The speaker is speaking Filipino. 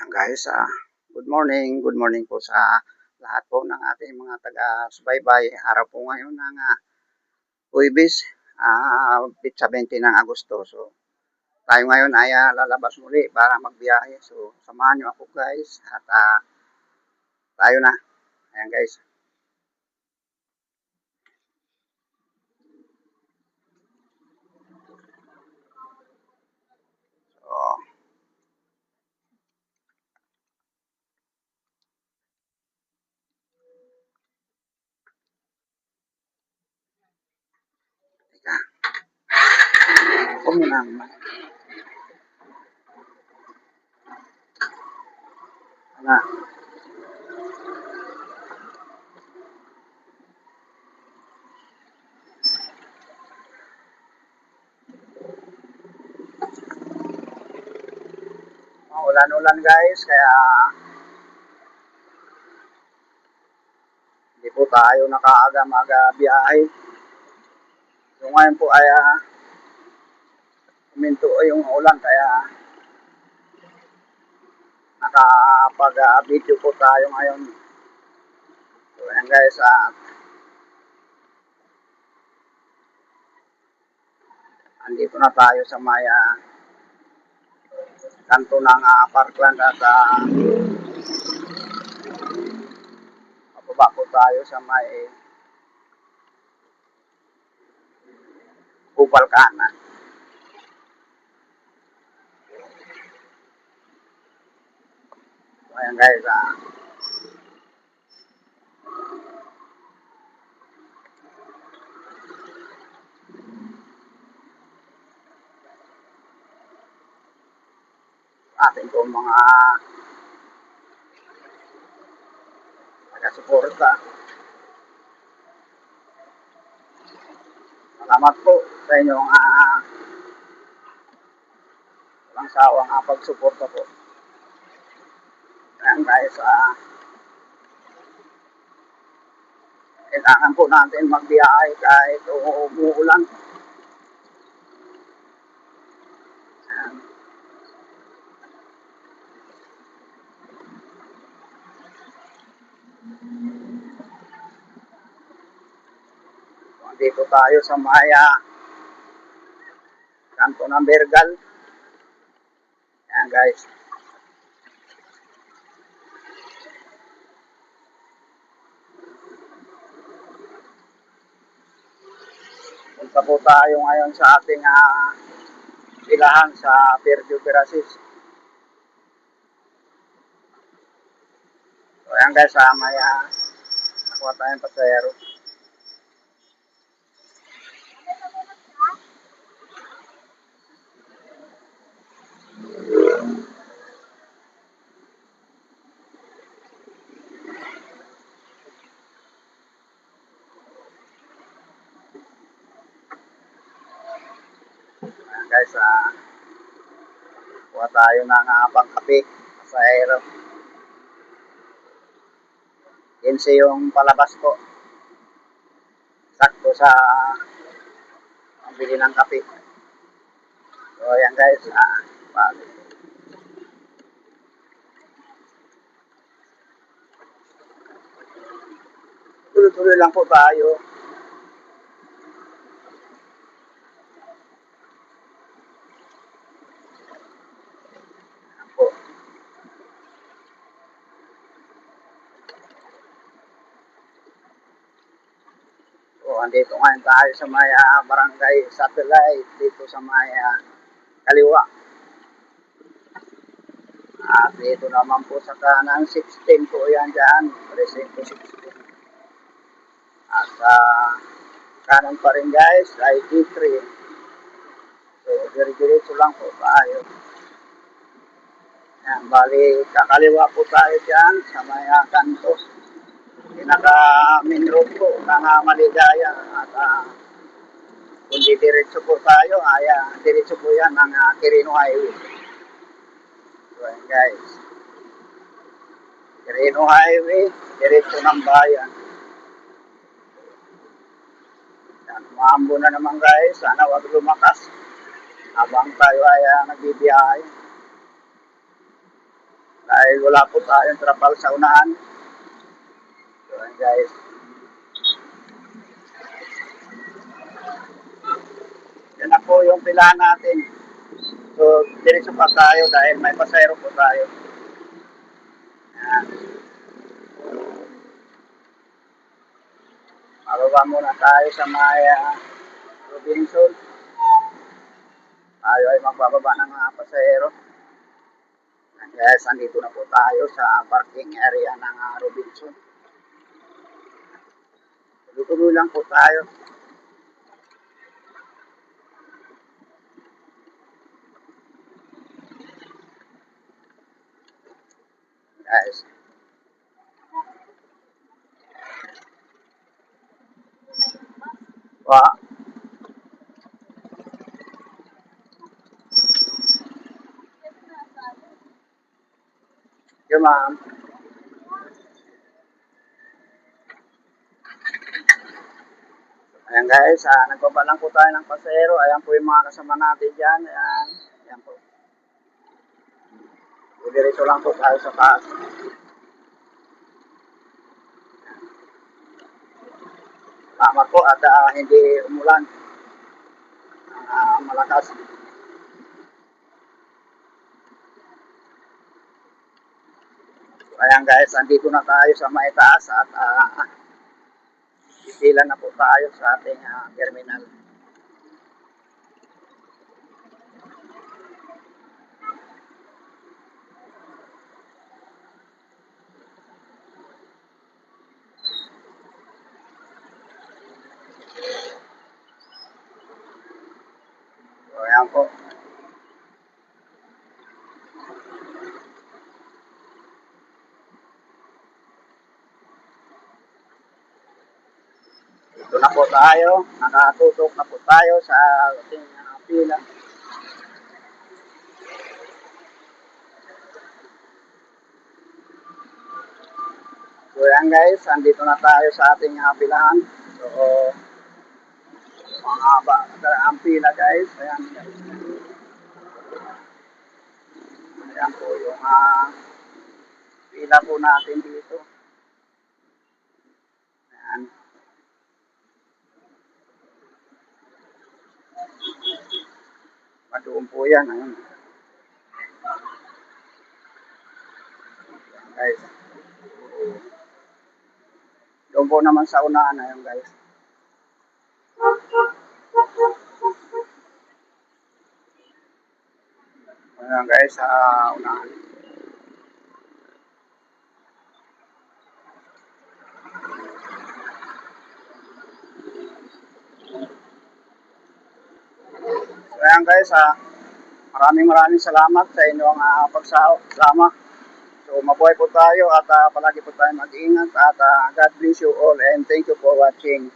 Yan guys, good morning po sa lahat po ng ating mga taga-subaybay. Araw po ngayon ng Huwebes, 17 ng Agosto. So, tayo ngayon ay lalabas muli para magbiyahe. So, samahan nyo ako guys at tayo na. Ayan guys. So, teka. Ako muna naman. Ano? Ulan-ulan guys, kaya hindi po tayo nakaaga-maga biyahe. So ngayon po ay huminto yung ulan kaya nakapag-video po tayo ngayon. So ayan guys, andito na tayo sa may kanto ng Parkland at pababa po tayo sa may Kupal kanan. So ayan guys, ating po mga taga-suporta. Salamat po sa inyong walang sawang pagsuporta po. Ayan guys, kailangan po natin magbiyahe kahit umuulan. Ayan. Dito tayo sa Maya kanto ng Bergal. Ayan guys. Punta po tayo ngayon sa ating pilahan sa Perdio Perasis. So ayan guys, may nakuha tayong pasayero. Ayan guys, kuha tayo ng pangkape, pasayero. 15 yung palabas ko. Sakto sa pambili ng kape. So ayan guys, tuloy-tuloy lang po tayo. Po. So andito ngayon tayo sa may barangay Satellite dito sa may kaliwa. At dito naman po sa kanan 16 po yan dyan, presinto 16. At kanan pa rin guys ay D3. So dire-diretso lang po tayo. Yan, bali kakaliwa po tayo dyan sa may kanto. Pinaka main road po ng Maligaya. At kung diretso po tayo, diretso po yan ng Quirino Highway. So yan guys, Quirino Highway, diretso ng bayan. Yan, maambo na naman guys, sana wag lumakas habang tayo ay nagbibiyahe. dahil wala po tayong trapal sa unahan. So ayan guys. Yan na po yung pilahan natin. So diretso pa tayo dahil may pasayro po tayo. Ayan. Mababa muna tayo sa may Robinson. Tayo ay magbababa ng mga pasahero. Guys, andito na po tayo sa parking area ng Robinson. Tuloy lang po tayo. Guys. Wow. Yung ma'am. Ayan guys, nagbaba lang po tayo ng pasero. Ayan po yung mga kasama natin dyan. Ayan, ayan po. Diretso lang po tayo sa taas. Tama po at hindi umulan. Malakas. Ayan guys, andito na tayo sa may taas at pipila na po tayo sa ating terminal. So ayan po. Dito na po tayo, nakatutok na po tayo sa ating pila. So yan guys, andito na tayo sa ating pilahan. So mga ang pila guys, ayan guys. Ayan po yung pila po natin dito. Ayan. Padoon po yan. Ayan. Ayan guys. Doon po naman sa unahan na yun guys. Ayan guys, sa unahan. So ayan guys, maraming salamat sa inyong pagsama. So mabuhay po tayo at palagi po tayo mag-iingat at God bless you all and thank you for watching.